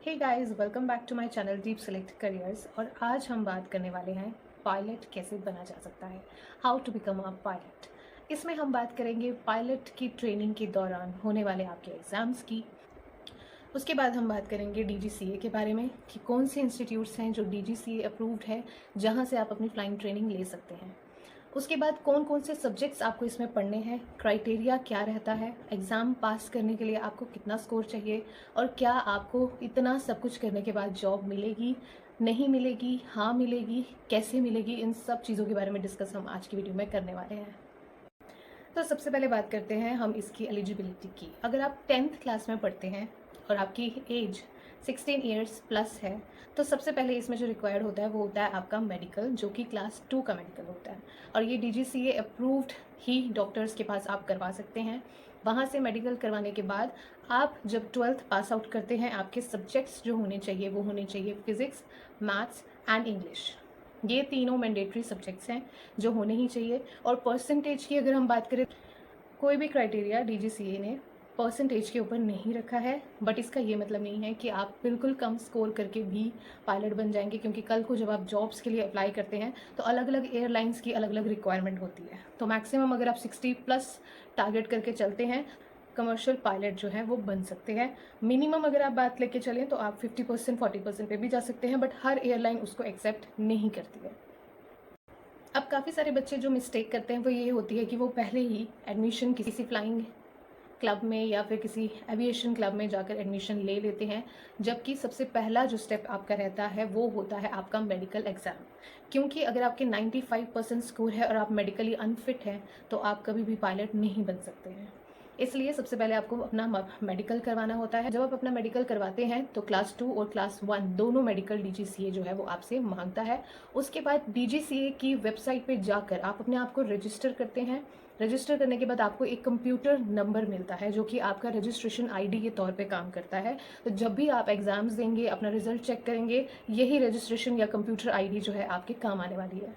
Hey guys, welcome back to my channel Deep Select Careers. और आज हम बात करने वाले हैं पायलट कैसे बना जा सकता है, how to become a pilot. इसमें हम बात करेंगे पायलट की ट्रेनिंग के दौरान होने वाले आपके एग्ज़ाम्स की। उसके बाद हम बात करेंगे डीजीसीए के बारे में कि कौन से इंस्टीट्यूट्स हैं जो डीजीसीए अप्रूव्ड है, जहां से आप अपनी फ्लाइंग ट्रेनिंग ले सकते हैं। उसके बाद कौन कौन से सब्जेक्ट्स आपको इसमें पढ़ने हैं, क्राइटेरिया क्या रहता है, एग्ज़ाम पास करने के लिए आपको कितना स्कोर चाहिए, और क्या आपको इतना सब कुछ करने के बाद जॉब मिलेगी, नहीं मिलेगी, हाँ मिलेगी, कैसे मिलेगी, इन सब चीज़ों के बारे में डिस्कस हम आज की वीडियो में करने वाले हैं। तो सबसे पहले बात करते हैं हम इसकी एलिजिबिलिटी की। अगर आप 10th क्लास में पढ़ते हैं और आपकी एज 16 ईयर्स प्लस है, तो सबसे पहले इसमें जो रिक्वायर्ड होता है वो होता है आपका मेडिकल, जो कि क्लास 2 का मेडिकल होता है। और ये डीजीसीए अप्रूव्ड ही डॉक्टर्स के पास आप करवा सकते हैं। वहाँ से मेडिकल करवाने के बाद आप जब 12th पास आउट करते हैं, आपके सब्जेक्ट्स जो होने चाहिए वो होने चाहिए फिज़िक्स, मैथ्स एंड इंग्लिश। ये तीनों मैंडेटरी सब्जेक्ट्स हैं जो होने ही चाहिए। और परसेंटेज की अगर हम बात करें, कोई भी क्राइटेरिया डीजीसीए ने परसेंटेज के ऊपर नहीं रखा है, बट इसका ये मतलब नहीं है कि आप बिल्कुल कम स्कोर करके भी पायलट बन जाएंगे, क्योंकि कल को जब आप जॉब्स के लिए अप्लाई करते हैं तो अलग अलग एयरलाइंस की अलग अलग रिक्वायरमेंट होती है। तो मैक्सिमम अगर आप 60 प्लस टारगेट करके चलते हैं, कमर्शियल पायलट जो है वो बन सकते हैं। मिनिमम अगर आप बात लेके चलें तो आप 50% 40% पे भी जा सकते हैं, बट हर एयरलाइन उसको एक्सेप्ट नहीं करती है। अब काफ़ी सारे बच्चे जो मिस्टेक करते हैं वो ये होती है कि वो पहले ही एडमिशन किसी फ्लाइंग क्लब में या फिर किसी एविएशन क्लब में जाकर एडमिशन ले लेते हैं, जबकि सबसे पहला जो स्टेप आपका रहता है वो होता है आपका मेडिकल एग्ज़ाम। क्योंकि अगर आपके 95% स्कोर है और आप मेडिकली अनफिट हैं, तो आप कभी भी पायलट नहीं बन सकते हैं। इसलिए सबसे पहले आपको अपना मेडिकल करवाना होता है। जब आप अपना मेडिकल करवाते हैं तो क्लास 2 और क्लास 1 दोनों मेडिकल डीजीसीए जो है वो आपसे मांगता है। उसके बाद डीजीसीए की वेबसाइट पे जाकर आप अपने आप को रजिस्टर करते हैं। रजिस्टर करने के बाद आपको एक कंप्यूटर नंबर मिलता है, जो कि आपका रजिस्ट्रेशन आईडी के तौर पे काम करता है। तो जब भी आप एग्ज़ाम्स देंगे, अपना रिजल्ट चेक करेंगे, यही रजिस्ट्रेशन या कंप्यूटर आईडी जो है आपके काम आने वाली है।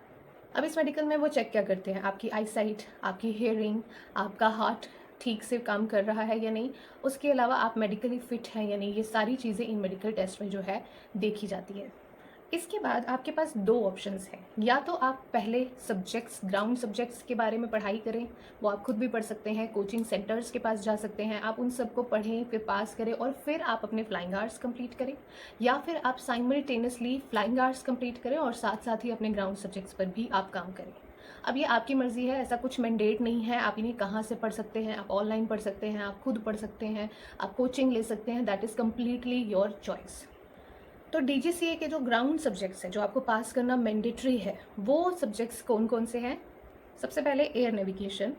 अब इस मेडिकल में वो चेक क्या करते हैं, आपकी आई साइट, आपकी हेयरिंग, आपका हार्ट ठीक से काम कर रहा है या नहीं, उसके अलावा आप मेडिकली फ़िट हैं या नहीं, ये सारी चीज़ें इन मेडिकल टेस्ट में जो है देखी जाती है। इसके बाद आपके पास दो ऑप्शंस हैं। या तो आप पहले सब्जेक्ट्स, ग्राउंड सब्जेक्ट्स के बारे में पढ़ाई करें, वो आप खुद भी पढ़ सकते हैं, कोचिंग सेंटर्स के पास जा सकते हैं, आप उन सबको पढ़ें, फिर पास करें और फिर आप अपने फ्लाइंग आवर्स कंप्लीट करें। या फिर आप साइमल्टेनियसली फ्लाइंग आवर्स कंप्लीट करें और साथ साथ ही अपने ग्राउंड सब्जेक्ट्स पर भी आप काम करें। अब ये आपकी मर्ज़ी है, ऐसा कुछ मैंडेट नहीं है। आप इन्हें कहाँ से पढ़ सकते हैं, आप ऑनलाइन पढ़ सकते हैं, आप खुद पढ़ सकते हैं, आप कोचिंग ले सकते हैं, that is completely your choice. तो डीजीसीए के जो ग्राउंड सब्जेक्ट्स हैं जो आपको पास करना मैंडेटरी है, वो सब्जेक्ट्स कौन कौन से हैं? सबसे पहले एयर नेविगेशन,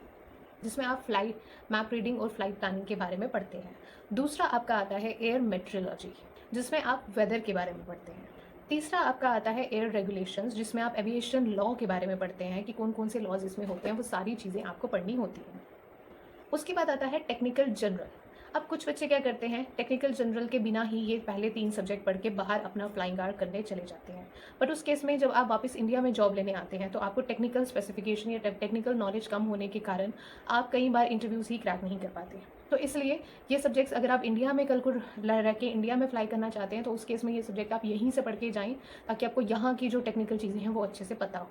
जिसमें आप फ्लाइट मैप रीडिंग और फ्लाइट प्लानिंग के बारे में पढ़ते हैं। दूसरा आपका आता है एयर मेट्रोलॉजी, जिसमें आप वेदर के बारे में पढ़ते हैं। तीसरा आपका आता है एयर रेगुलेशंस, जिसमें आप एविएशन लॉ के बारे में पढ़ते हैं कि कौन कौन से लॉज इसमें होते हैं, वो सारी चीज़ें आपको पढ़नी होती हैं। उसके बाद आता है टेक्निकल जनरल। अब कुछ बच्चे क्या करते हैं, टेक्निकल जनरल के बिना ही ये पहले 3 सब्जेक्ट पढ़ के बाहर अपना फ्लाइंग आवर करने चले जाते हैं। बट उस केस में जब आप वापस इंडिया में जॉब लेने आते हैं तो आपको टेक्निकल स्पेसिफिकेशन या टेक्निकल नॉलेज कम होने के कारण आप कई बार इंटरव्यूज़ ही क्रैक नहीं कर पाते। तो इसलिए ये सब्जेक्ट्स अगर आप इंडिया में कल को रह के इंडिया में फ्लाई करना चाहते हैं, तो उस केस में ये सब्जेक्ट आप यहीं से पढ़ के जाएँ, ताकि आपको यहाँ की जो टेक्निकल चीज़ें हैं वो अच्छे से पता हो।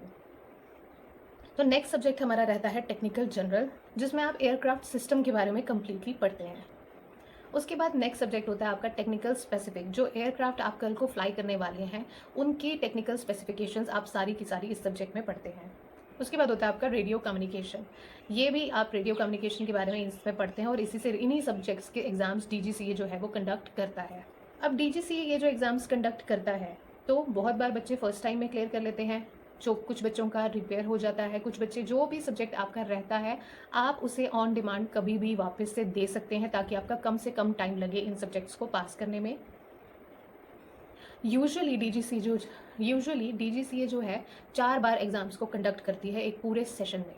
तो नेक्स्ट सब्जेक्ट हमारा रहता है टेक्निकल जनरल, जिसमें आप एयरक्राफ्ट सिस्टम के बारे में कम्प्लीटली पढ़ते हैं। उसके बाद नेक्स्ट सब्जेक्ट होता है आपका टेक्निकल स्पेसिफिक, जो एयरक्राफ्ट आप कल को फ्लाई करने वाले हैं उनकी टेक्निकल स्पेसिफिकेशंस आप सारी की सारी इस सब्जेक्ट में पढ़ते हैं। उसके बाद होता है आपका रेडियो कम्युनिकेशन। ये भी आप रेडियो कम्युनिकेशन के बारे में इसमें पढ़ते हैं और इसी से इन्हीं सब्जेक्ट्स के एग्जाम्स डीजीसीए जो है वो कंडक्ट करता है। अब डीजीसीए ये जो एग्ज़ाम्स कंडक्ट करता है, तो बहुत बार बच्चे फर्स्ट टाइम में क्लियर कर लेते हैं, जो कुछ बच्चों का रिपेयर हो जाता है, कुछ बच्चे जो भी सब्जेक्ट आपका रहता है आप उसे ऑन डिमांड कभी भी वापस से दे सकते हैं, ताकि आपका कम से कम टाइम लगे इन सब्जेक्ट्स को पास करने में। यूजुअली डीजीसीए जो है 4 बार एग्ज़ाम्स को कंडक्ट करती है एक पूरे सेशन में,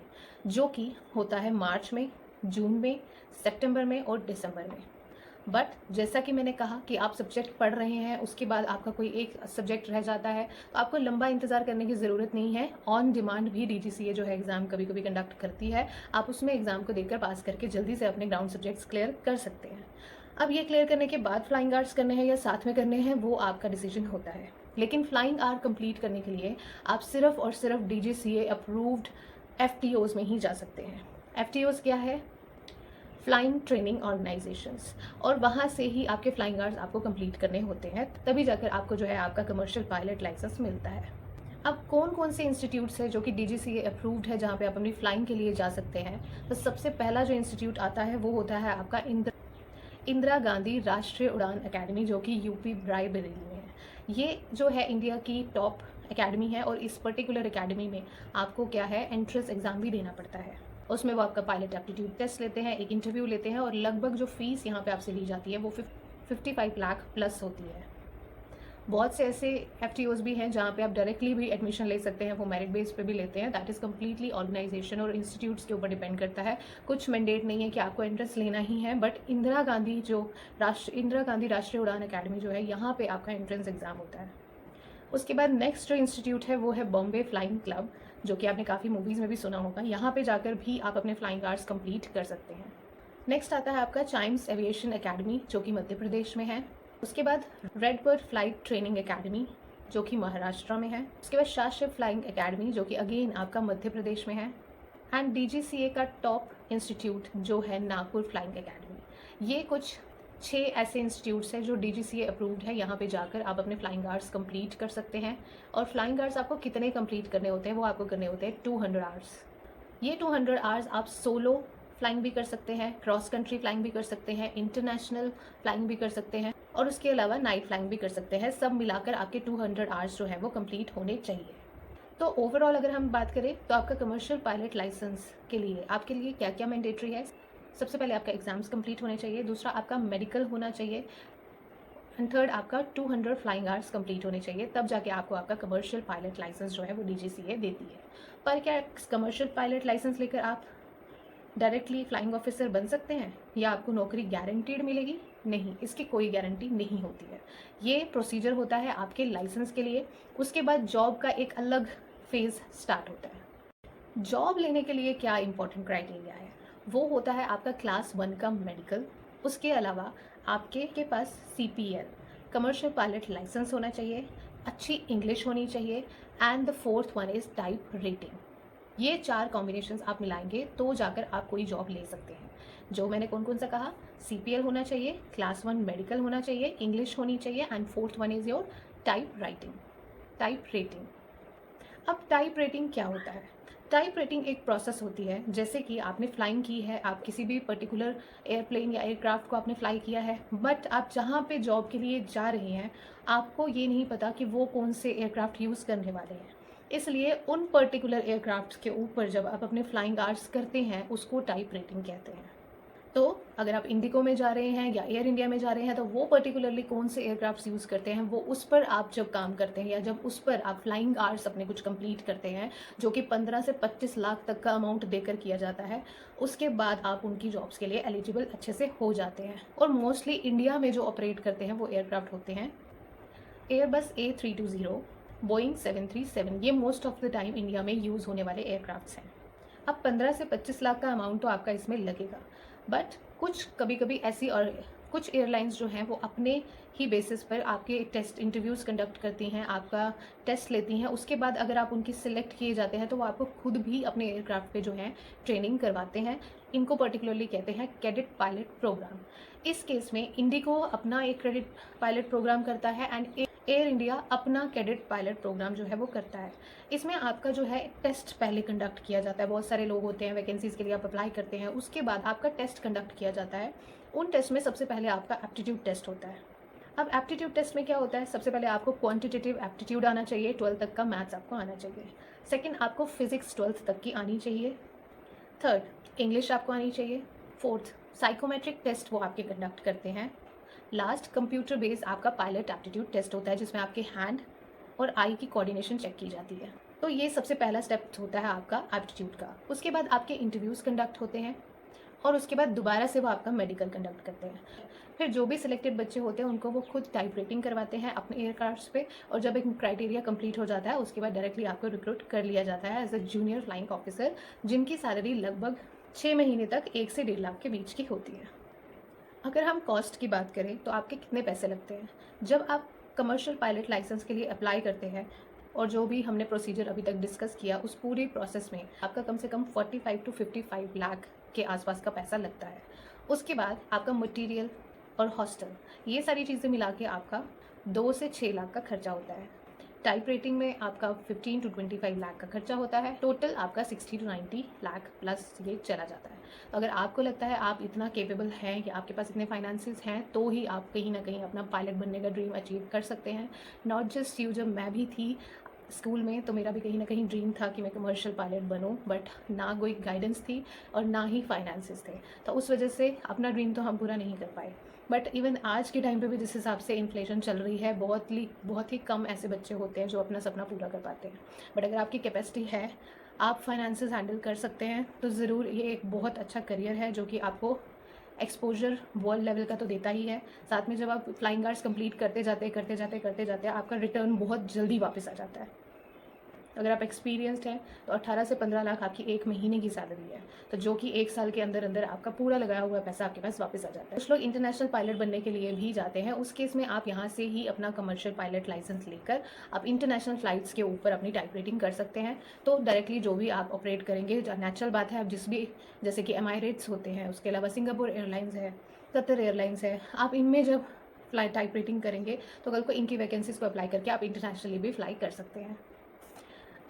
जो कि होता है मार्च में, जून में, सितंबर में और दिसंबर में। बट जैसा कि मैंने कहा कि आप सब्जेक्ट पढ़ रहे हैं, उसके बाद आपका कोई एक सब्जेक्ट रह जाता है, तो आपको लंबा इंतज़ार करने की ज़रूरत नहीं है। ऑन डिमांड भी डीजीसीए जो है एग्ज़ाम कभी कभी कंडक्ट करती है, आप उसमें एग्ज़ाम को देकर पास करके जल्दी से अपने ग्राउंड सब्जेक्ट्स क्लियर कर सकते हैं। अब ये क्लियर करने के बाद फ्लाइंग आवर्स करने हैं या साथ में करने हैं, वो आपका डिसीजन होता है। लेकिन फ्लाइंग आवर कंप्लीट करने के लिए आप सिर्फ और सिर्फ DGCA अप्रूव्ड FTOs में ही जा सकते हैं। FTOs क्या है? Flying training organisations. और वहाँ से ही आपके फ्लाइंग आवर्स आपको कंप्लीट करने होते हैं, तभी जाकर आपको जो है आपका कमर्शियल पायलट लाइसेंस मिलता है। अब कौन कौन से इंस्टीट्यूट्स हैं जो कि DGCA अप्रूव्ड है, जहाँ पे आप अपनी फ्लाइंग के लिए जा सकते हैं? तो सबसे पहला जो इंस्टीट्यूट आता है वो होता है आपका इंदिरा गांधी राष्ट्रीय उड़ान अकेडमी, जो कि यूपी रायबरेली में है। ये जो है इंडिया की टॉप एकेडमी है, और इस पर्टिकुलर एकेडमी में आपको क्या है, एंट्रेंस एग्ज़ाम भी देना पड़ता है। उसमें वो आपका पायलट एप्टीट्यूड टेस्ट लेते हैं, एक इंटरव्यू लेते हैं, और लगभग जो फीस यहाँ पे आपसे ली जाती है वो 55 लाख प्लस होती है। बहुत से ऐसे FTOs भी हैं जहाँ पे आप डायरेक्टली भी एडमिशन ले सकते हैं, वो मेरिट बेस पे भी लेते हैं। दैट इज़ कम्प्लीटली ऑर्गेनाइजेशन और इंस्टीट्यूट्स के ऊपर डिपेंड करता है। कुछ मैंडेट नहीं है कि आपको एंट्रेंस लेना ही है, बट इंदिरा गांधी राष्ट्रीय उड़ान अकेडमी जो है, यहाँ पे आपका एंट्रेंस एग्ज़ाम होता है। उसके बाद नेक्स्ट जो इंस्टीट्यूट है वो है बॉम्बे फ्लाइंग क्लब, जो कि आपने काफ़ी मूवीज़ में भी सुना होगा। यहाँ पे जाकर भी आप अपने फ्लाइंग आवर्स कंप्लीट कर सकते हैं। नेक्स्ट आता है आपका चाइम्स एविएशन एकेडमी, जो कि मध्य प्रदेश में है। उसके बाद red bird flight training academy, जो कि महाराष्ट्र में है। उसके बाद शास्त्री फ्लाइंग एकेडमी, जो कि अगेन आपका मध्य प्रदेश में है। एंड DGCA का टॉप इंस्टीट्यूट जो है नागपुर फ्लाइंग एकेडमी। ये कुछ 6 ऐसे इंस्टीट्यूट्स हैं जो DGCA अप्रूव्ड है। यहाँ पे जाकर आप अपने फ्लाइंग आवर्स कंप्लीट कर सकते हैं। और फ्लाइंग आवर्स आपको कितने कंप्लीट करने होते हैं? वो आपको करने होते हैं 200 आवर्स। ये 200 आवर्स आप सोलो फ्लाइंग भी कर सकते हैं, क्रॉस कंट्री फ्लाइंग भी कर सकते हैं, इंटरनेशनल फ्लाइंग भी कर सकते हैं, और उसके अलावा नाइट फ्लाइंग भी कर सकते हैं। सब मिलाकर आपके 200 आवर्स जो है वो कंप्लीट होने चाहिए। तो ओवरऑल अगर हम बात करें तो आपका कमर्शियल पायलट लाइसेंस के लिए आपके लिए क्या क्या मैंडेटरी है? सबसे पहले आपका एग्जाम्स कंप्लीट होने चाहिए, दूसरा आपका मेडिकल होना चाहिए, एंड थर्ड आपका 200 फ्लाइंग आवर्स कंप्लीट होने चाहिए। तब जाके आपको आपका कमर्शियल पायलट लाइसेंस जो है वो DGCA देती है। पर क्या कमर्शियल पायलट लाइसेंस लेकर आप डायरेक्टली फ्लाइंग ऑफिसर बन सकते हैं या आपको नौकरी गारंटीड मिलेगी? नहीं, इसकी कोई गारंटी नहीं होती है। ये प्रोसीजर होता है आपके लाइसेंस के लिए। उसके बाद जॉब का एक अलग फेज़ स्टार्ट होता है। जॉब लेने के लिए क्या इंपॉर्टेंट क्राइटेरिया है? वो होता है आपका क्लास 1 का मेडिकल। उसके अलावा आपके के पास CPL कमर्शियल पायलट लाइसेंस होना चाहिए, अच्छी इंग्लिश होनी चाहिए, and the fourth one is type rating. ये 4 कॉम्बिनेशंस आप मिलाएंगे तो जाकर आप कोई जॉब ले सकते हैं। जो मैंने कौन कौन सा कहा? CPL होना चाहिए, क्लास 1 मेडिकल होना चाहिए, इंग्लिश होनी चाहिए, and fourth one is your type rating. अब टाइप रेटिंग क्या होता है? टाइप रेटिंग एक प्रोसेस होती है, जैसे कि आपने फ्लाइंग की है, आप किसी भी पर्टिकुलर एयरप्लेन या एयरक्राफ्ट को आपने फ्लाई किया है, बट आप जहाँ पे जॉब के लिए जा रहे हैं आपको ये नहीं पता कि वो कौन से एयरक्राफ्ट यूज़ करने वाले हैं। इसलिए उन पर्टिकुलर एयरक्राफ्ट के ऊपर जब आप अपने फ्लाइंग आवर्स करते हैं उसको टाइप रेटिंग कहते हैं। तो अगर आप इंडिगो में जा रहे हैं या एयर इंडिया में जा रहे हैं तो वो पर्टिकुलरली कौन से एयरक्राफ्ट यूज़ करते हैं, वो उस पर आप जब काम करते हैं या जब उस पर आप फ्लाइंग आवर्स अपने कुछ कंप्लीट करते हैं, जो कि 15 से 25 लाख तक का अमाउंट देकर किया जाता है, उसके बाद आप उनकी जॉब्स के लिए एलिजिबल अच्छे से हो जाते हैं। और मोस्टली इंडिया में जो ऑपरेट करते हैं वो एयरक्राफ्ट होते हैं एयरबस A320, बोइंग 737। ये most of the time India में यूज़ होने वाले एयरक्राफ्ट्स हैं। अब 15 से 25 लाख का अमाउंट तो आपका इसमें लगेगा, बट कभी कभी ऐसी और कुछ एयरलाइंस जो हैं वो अपने ही बेसिस पर आपके टेस्ट इंटरव्यूज़ कंडक्ट करती हैं, आपका टेस्ट लेती हैं। उसके बाद अगर आप उनकी सिलेक्ट किए जाते हैं तो वो आपको खुद भी अपने एयरक्राफ्ट पे जो है ट्रेनिंग करवाते हैं। इनको पर्टिकुलरली कहते हैं कैडेट पायलट प्रोग्राम। इस केस में इंडिगो अपना एक कैडेट पायलट प्रोग्राम करता है, एंड एयर इंडिया अपना कैडेट पायलट प्रोग्राम जो है वो करता है। इसमें आपका जो है टेस्ट पहले कंडक्ट किया जाता है। बहुत सारे लोग होते हैं, वैकेंसीज़ के लिए आप अप्लाई करते हैं, उसके बाद आपका टेस्ट कंडक्ट किया जाता है। उन टेस्ट में सबसे पहले आपका एप्टीट्यूड टेस्ट होता है। अब एप्टीट्यूड टेस्ट में क्या होता है? सबसे पहले आपको क्वांटिटेटिव एप्टीट्यूड आना चाहिए, 12th तक का मैथ्स आपको आना चाहिए। सेकेंड, आपको फिजिक्स 12th तक की आनी चाहिए। थर्ड, इंग्लिश आपको आनी चाहिए। फोर्थ, साइकोमेट्रिक टेस्ट वो आपके कंडक्ट करते हैं। लास्ट, कंप्यूटर बेस्ड आपका पायलट एप्टीट्यूड टेस्ट होता है, जिसमें आपके हैंड और आई की कोऑर्डिनेशन चेक की जाती है। तो ये सबसे पहला स्टेप होता है आपका एप्टीट्यूड का। उसके बाद आपके इंटरव्यूज़ कंडक्ट होते हैं, और उसके बाद दोबारा से वो आपका मेडिकल कंडक्ट करते हैं। फिर जो भी सिलेक्टेड बच्चे होते हैं उनको वो खुद टाइप रेटिंग करवाते हैं अपने एयरक्राफ्ट्स पे, और जब एक क्राइटेरिया कंप्लीट हो जाता है उसके बाद डायरेक्टली आपको रिक्रूट कर लिया जाता है as a junior flying officer, जिनकी सैलरी लगभग 6 महीने तक 1 से 1.5 लाख के बीच की होती है। अगर हम कॉस्ट की बात करें तो आपके कितने पैसे लगते हैं जब आप कमर्शियल पायलट लाइसेंस के लिए अप्लाई करते हैं, और जो भी हमने प्रोसीजर अभी तक डिस्कस किया उस पूरे प्रोसेस में आपका कम से कम 45 टू 55 लाख के आसपास का पैसा लगता है। उसके बाद आपका मटेरियल और हॉस्टल, ये सारी चीज़ें मिला के आपका 2 से 6 लाख का खर्चा होता है। टाइप रेटिंग में आपका 15 टू 25 लाख का खर्चा होता है। टोटल आपका 60 टू 90 लाख प्लस ये चला जाता है। तो अगर आपको लगता है आप इतना केपेबल हैं या आपके पास इतने फाइनेंसेस हैं तो ही आप कहीं ना कहीं अपना पायलट बनने का ड्रीम अचीव कर सकते हैं। नॉट जस्ट यू, जब मैं भी थी स्कूल में तो मेरा भी कहीं ना कहीं ड्रीम था कि मैं कमर्शियल पायलट बनूं, बट ना कोई गाइडेंस थी और ना ही फाइनेंसेस थे, तो उस वजह से अपना ड्रीम तो हम पूरा नहीं कर पाए। बट इवन आज के टाइम पे भी जिस हिसाब से इन्फ्लेशन चल रही है, बहुत ही कम ऐसे बच्चे होते हैं जो अपना सपना पूरा कर पाते हैं। बट अगर आपकी कैपेसिटी है, आप फाइनेंसेस हैंडल कर सकते हैं, तो ज़रूर ये एक बहुत अच्छा करियर है जो कि आपको एक्सपोजर वर्ल्ड लेवल का तो देता ही है। साथ में जब आप फ्लाइंग आर्ट्स कंप्लीट करते जाते आपका रिटर्न बहुत जल्दी वापस आ जाता है। अगर आप एक्सपीरियंस्ड हैं तो 18 से 15 लाख आपकी एक महीने की सैलरी है, तो जो कि एक साल के अंदर अंदर आपका पूरा लगाया हुआ पैसा आपके पास वापस आ जाता है। कुछ लोग इंटरनेशनल पायलट बनने के लिए भी जाते हैं। उस केस में आप यहाँ से ही अपना कमर्शियल पायलट लाइसेंस लेकर आप इंटरनेशनल फ्लाइट्स के ऊपर अपनी टाइप रेटिंग कर सकते हैं। तो डायरेक्टली जो भी आप ऑपरेट करेंगे, नेचुरल बात है, आप जिस भी, जैसे कि एमाइरेट्स होते हैं, उसके अलावा सिंगापुर एयरलाइंस है, कतर एयरलाइंस है, आप इनमें जब फ्लाई टाइप रेटिंग करेंगे तो कल को इनकी वैकेंसीज को अप्लाई करके आप इंटरनेशनली भी फ्लाई कर सकते हैं।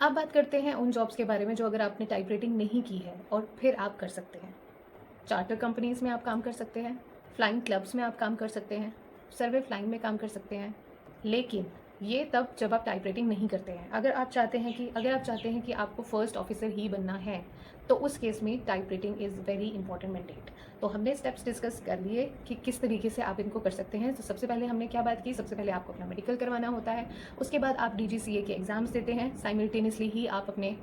अब बात करते हैं उन जॉब्स के बारे में जो अगर आपने टाइप रेटिंग नहीं की है और फिर आप कर सकते हैं। चार्टर कंपनीज़ में आप काम कर सकते हैं, फ्लाइंग क्लब्स में आप काम कर सकते हैं, सर्वे फ्लाइंग में काम कर सकते हैं। लेकिन ये तब जब आप टाइप राइटिंग नहीं करते हैं। अगर आप चाहते हैं कि आपको फर्स्ट ऑफिसर ही बनना है, तो उस केस में type writing is very important mandate. तो हमने स्टेप्स डिस्कस कर लिए कि किस तरीके से आप इनको कर सकते हैं। तो सबसे पहले हमने क्या बात की, सबसे पहले आपको अपना मेडिकल करवाना होता है। उसके बाद आप DGCA के एग्ज़ाम्स देते हैं, साइमल्टेनियसली ही आप अपने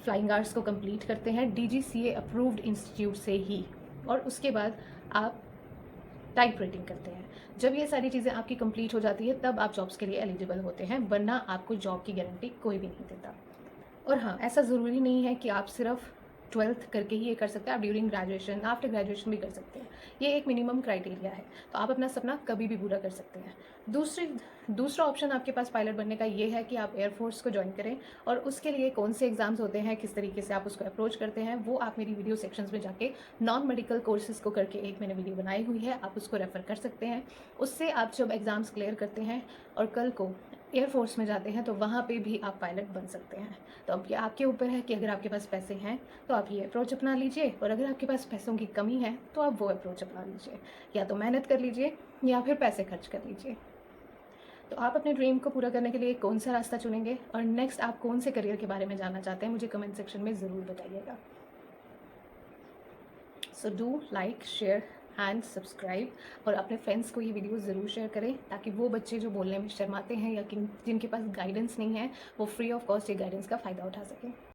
फ्लाइंग आर्ट्स को कंप्लीट करते हैं DGCA अप्रूव्ड इंस्टीट्यूट से ही, और उसके बाद आप टाइप रेटिंग करते हैं। जब ये सारी चीज़ें आपकी कंप्लीट हो जाती है तब आप जॉब्स के लिए एलिजिबल होते हैं, वरना आपको जॉब की गारंटी कोई भी नहीं देता। और हाँ, ऐसा ज़रूरी नहीं है कि आप सिर्फ 12th करके ही ये कर सकते हैं, आप ड्यूरिंग ग्रेजुएशन, आफ्टर ग्रेजुएशन भी कर सकते हैं। ये एक मिनिमम क्राइटेरिया है, तो आप अपना सपना कभी भी पूरा कर सकते हैं। दूसरा ऑप्शन आपके पास पायलट बनने का ये है कि आप एयरफोर्स को ज्वाइन करें, और उसके लिए कौन से एग्जाम्स होते हैं, किस तरीके से आप उसको अप्रोच करते हैं, वो आप मेरी वीडियो सेक्शंस में जाके नॉन मेडिकल कोर्सेज़ को करके एक मैंने वीडियो बनाई हुई है, आप उसको रेफ़र कर सकते हैं। उससे आप जब एग्ज़ाम्स क्लियर करते हैं और कल को एयरफोर्स में जाते हैं तो वहाँ पे भी आप पायलट बन सकते हैं। तो अब ये आपके ऊपर है कि अगर आपके पास पैसे हैं तो आप ये अप्रोच अपना लीजिए, और अगर आपके पास पैसों की कमी है तो आप वो अप्रोच अपना लीजिए। या तो मेहनत कर लीजिए या फिर पैसे खर्च कर लीजिए। तो आप अपने ड्रीम को पूरा करने के लिए कौन सा रास्ता चुनेंगे, और नेक्स्ट आप कौन से करियर के बारे में जानना चाहते हैं, मुझे कमेंट सेक्शन में ज़रूर बताइएगा। So do like, share and subscribe, और अपने फ्रेंड्स को ये वीडियो ज़रूर शेयर करें ताकि वो बच्चे जो बोलने में शर्माते हैं या जिनके पास गाइडेंस नहीं है, वो फ्री ऑफ कॉस्ट ये गाइडेंस का फ़ायदा उठा सकें।